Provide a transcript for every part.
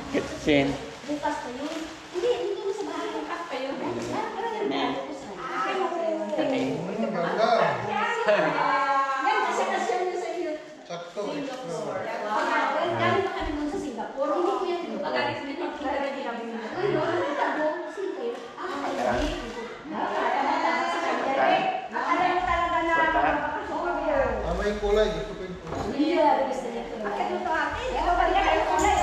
Kitchen. Bukas pa yun. Hindi mo sa bahay. Bukas pa yun. Yan, kasi kasya niya sa iyo. Sakto. Galing pa kami doon sa Singapore. Hindi ko yan. Pagalit mo yung kita na ginabi mo. Ay, yun. Tabo. Sige. Ay, alam mo talaga na May kulay. Gusto ko yung kulay. hindi na gusto niya ito. Bakit ito ate? Ito ba niya kayo kulay?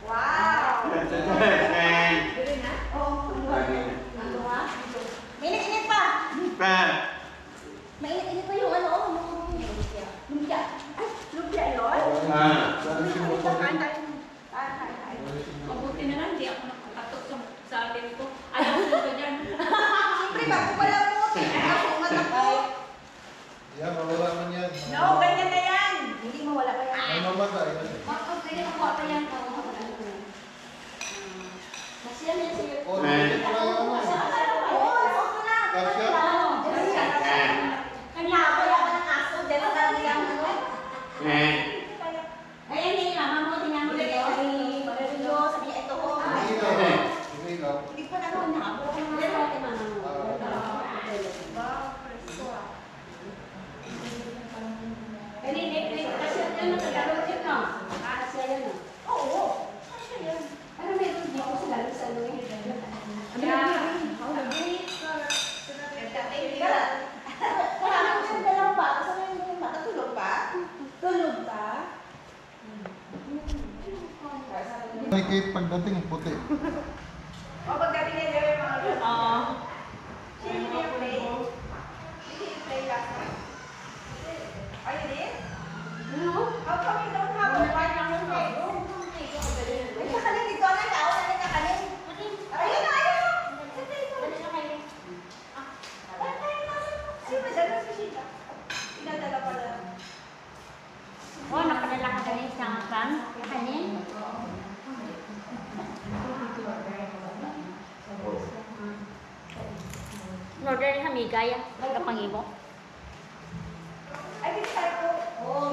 Wow! Mainit-init pa! Mainit-init pa yung ano, lumpia. Ay, lumpia yun? Mabuti na lang, hindi ako nakakatok sa atin ko. Ayaw ko ba dyan? Siyempre, bago pala mo. Ako, umatak ko. Yan, mawala man yan. No, ganyan na yan. Hindi mawala pa yan. Ay, mamatay. Ganyan ako pa yan. Masyan yan sa'yo. Oh, hindi ko lang ano. Kasya? Kanya, kaya ka ng aso. Diyan ang talaga yung ano. Ayan yung mama mo, tingnan mo dito. Sabi niya, ito ko. Hindi pa naman nabo. Diyan natin mama mo. Kanina, kasi yan ang tagalog yun, no? Kasi yan, no? Oo. Kasi yan. Ano meron dito sa galing sa ano yun? May kahit pagdating puti. Oh, napadala ka galing sa kan? Kanin? Order ni Hamigaya. Kapangibo. Oh,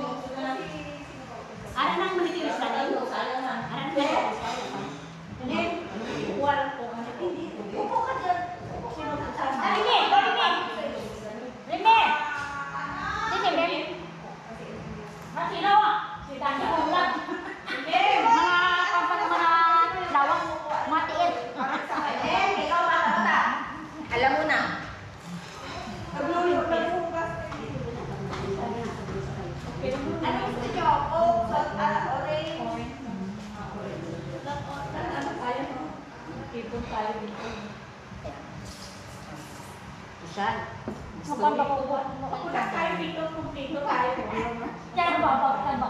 ano nang manitilis ka rin? Ano nang manitilis ka rin? Hindi. Walang po. Upo ka dyan. Rime! Rime! Rime! Rime! Masino? Si Dani Ulang. Mga kampang mga lawang matiil. Ikaw bata. Alam mo na. Ano gusto nyo? Coke, salt, orange. Ano tayo? Ipon tayo dito. Saan? Saan ba ko? Punta tayo dito, kumpito tayo. Diyan ba? Diyan ba? Diyan ba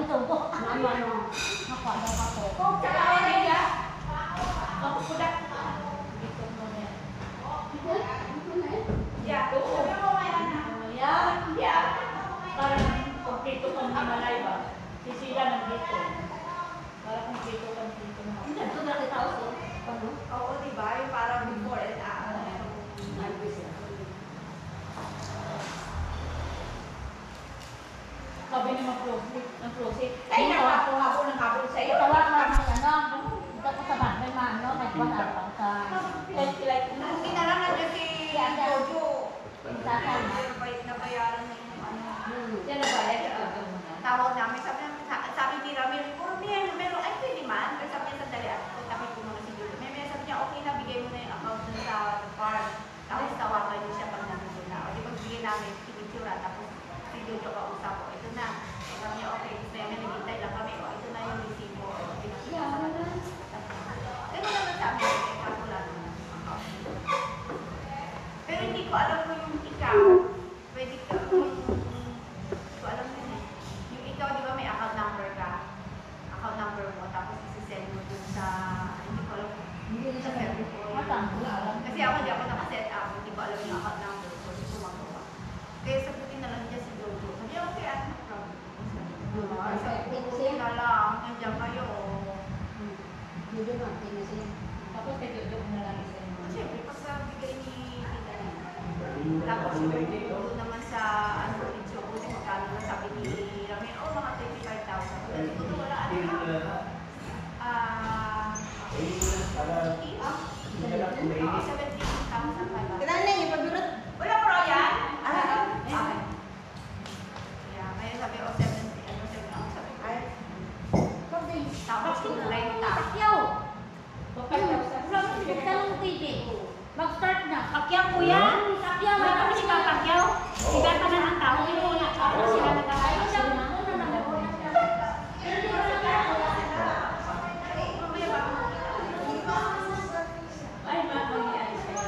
ito? Ano? Nakwada pa ko. Coke, tsaka orange ah. Ako pudak. Dito mo na yan. Yeah, gusto mo kaya na. Yeah. Parang kumpito kang himalay ba? Si Sila nandito. Parang kumpito kang dito na. Hindi, ito na kita ako. Oo, diba? Yung parang before and after. Sabi ni mag-close. Ay, nakapon ng habol sa'yo. Tawag na ng ano. Ito ko sa bagay maano. Nagwala pa sa... Nung kinarangan niya si Jojo. Nabayaran na yung ano. Yan nabayad. Tawag namin. Sabi ni Ramil, pero ay pwede man. Pero sabi niya sandali at tapos ko muna si Jojo. May sabi niya, okay na, bigay mo na yung account dun sa farm. Tapos tawagan niyo siya pag nandun na. O di ba bigay namin, picture tapos si Jojo kausap ko. Ito na. Sabi niya, okay, gusto niya naghintay lang kami. O ito na yung resibo. Ganun naman sa amin. Wala naman. Pero hindi ko alam kung yung ikaw, pwede ka, hindi ko alam yun eh. Yung ikaw, di ba may account number ka? Account number mo, tapos isi-send mo dun sa, hindi ko alam kung, hindi sa Facebook ko. Kasi ako, di ako nakaset up, hindi ko alam yung account number ko, hindi ko magawa. Kaya sagutin na lang dyan si Jojo. Sabi, okay, no problem. Sabi, na lang, nandiyan kayo. Tapos kay Jojo ko na lang isa yung mga. Siyempre, pagka bigay ni Tita Lina. Tapos doon naman sa ano ulit siya, kasi magkano na sabi ni Ramin, oh mga 25,000. Siguro wala ano lang. Ah, 17,000 pala. Wala pro yan? Okay. Yeah, ngayon sabi, oh 70, ano 7,000 sabi ko. Tapos kung 30. Mag-start na. Kakyaw ko yan. Kakyaw. May kami si Kakyaw. Sigat pa na ang tao. Hindi mo na. Tapos sila nag-aayos sila. Ay, mag-aayos kayo.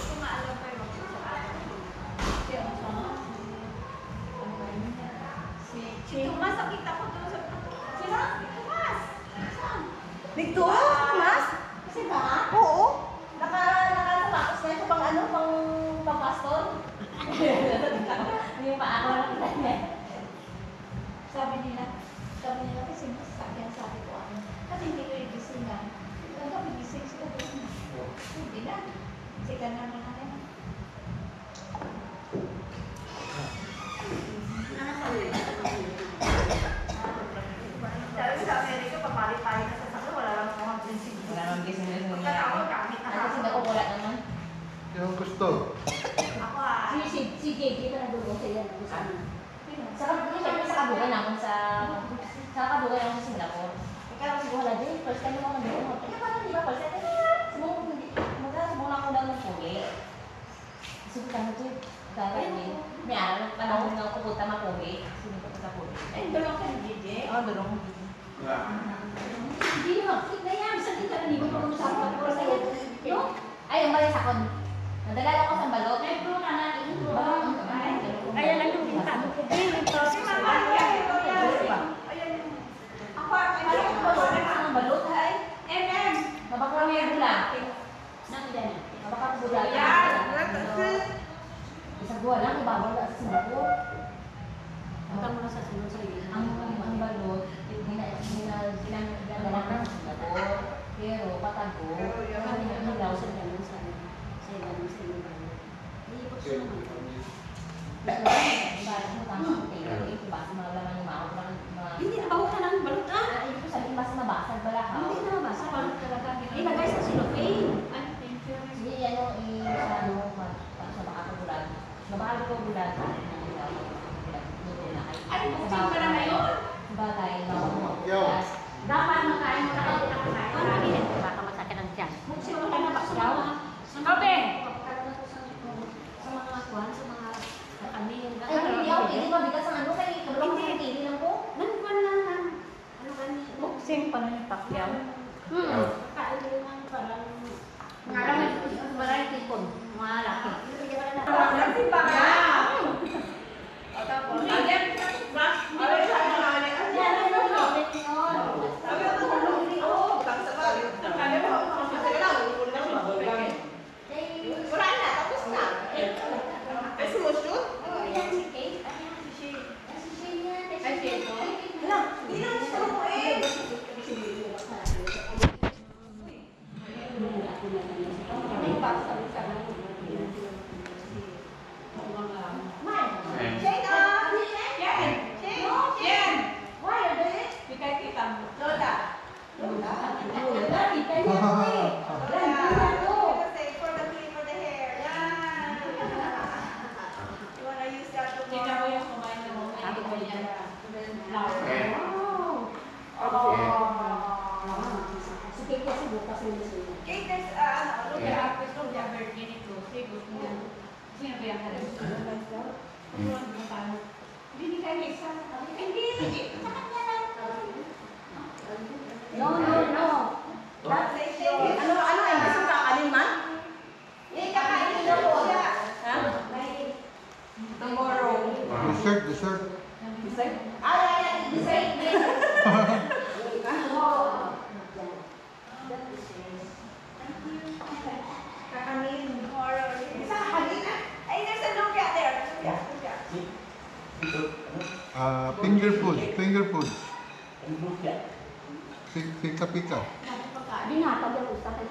Kung maalam kayo, magsasabi. Si Tomas, nakita ko doon sa... Sino? Si Tomas. Saan? Dito? Mas? Kasi ba? Oo. Nakasapatos na ito pang ano, pang pastor. Yung paako lang kita. Sabi nila kasi sabi ko ako. Kasi hindi ko yung gising na. Ang gabi gising sila doon. Hindi na. Sika na naman. Sabi sa Amerika, papalit-palit na sa sakit, wala lang mga gising. Wala nang gising na yung Pagka ako, gamit na kasi nakukulat naman. Yung gusto. Ako ah. Si JJ na nadugo sa yan. Sa kabugan ako sa kabugan ako sa Singapore. Ikaw siguro na din, first time mo naman doon. Kaya parang di ba, first time, sumula ko lang ng puli. Subukan ko ito, gagawin. May araw, panahon nga ako pupunta mapuli. Sinipot ko sa puli. Ay, dalawang ka ni JJ? Oo, dalawang ko. Hindi naman, na yan. Bisa dito, hindi mo pa sa pagpura sa yan. No? Ay, ang balik sa kon. Nadagala ko sa balot. Ay, bro, nanan, balot. Ayan lang yung pintado ko. Si Mama, ayan yung... Ako, Ang balot, ay. MM! Mabakang may bula. Mabakang bula. Isang buwan lang, ibabaw na sa Singapore. Punta mo na sa sunod sa iyo. Ang balot, ginagawa ng Singapore. Pero patago, Kami ang hilaw sa ganun sa ibanan sa iyo. Iipot siya naman. Hindi na bago ka ng balot ah. Ibig ko sabihin, mas mabasag balahaw. Hindi na mabasa. Balot talaga. Ilagay sa cellophane. Ay, thank you. Hindi yan yung sa makakabulag. Mabahal ko bulag. Ay, buksin ka na ngayon? Bagay, Yo. Dapat makain mo na kayo na kanain. Para hindi baka masakit ang tiyan. Buksin mo na bakyaw. Ope! Sa mga kuwan, sa mga kami. Ay, hindi ako pili mabigat sa ano. Kaya kabalong ko sa pili lang po. Nagkuhan lang ng ano kami. Buksin pa na yung pakyaw. Kain lang parang Maraming tipon. mga laki. Kasi pa nga! O tapos, again, always sa mga alin. Sabi ko, oo, basta ba? Sabi mo, sige lang, ulit na siya. Wala na, tapos na. Ay, sumushoot? Ay, shade mo? Hala, hindi na gusto ko eh. Shade on! Jen! Jen! Bigay kita mo. Lola. Lola? Kasi for the hair. Yan! You wanna use that tomorrow? Sabi ko yan. Okay, there's, look at gusto niya virgin ito. Sige, gusto niya. Sino ba yan? Hindi kayo isa. Hindi, sa kanya lang. No. Ano ay gusto ka kanin man? Hindi, kakainin daw po siya. Tomorrow. Dessert. Kakanin tomorrow. Isa kakanin na. Ay, there's a lumpia there. Lumpia. Finger food. Pika-pika. binatag yung usta kay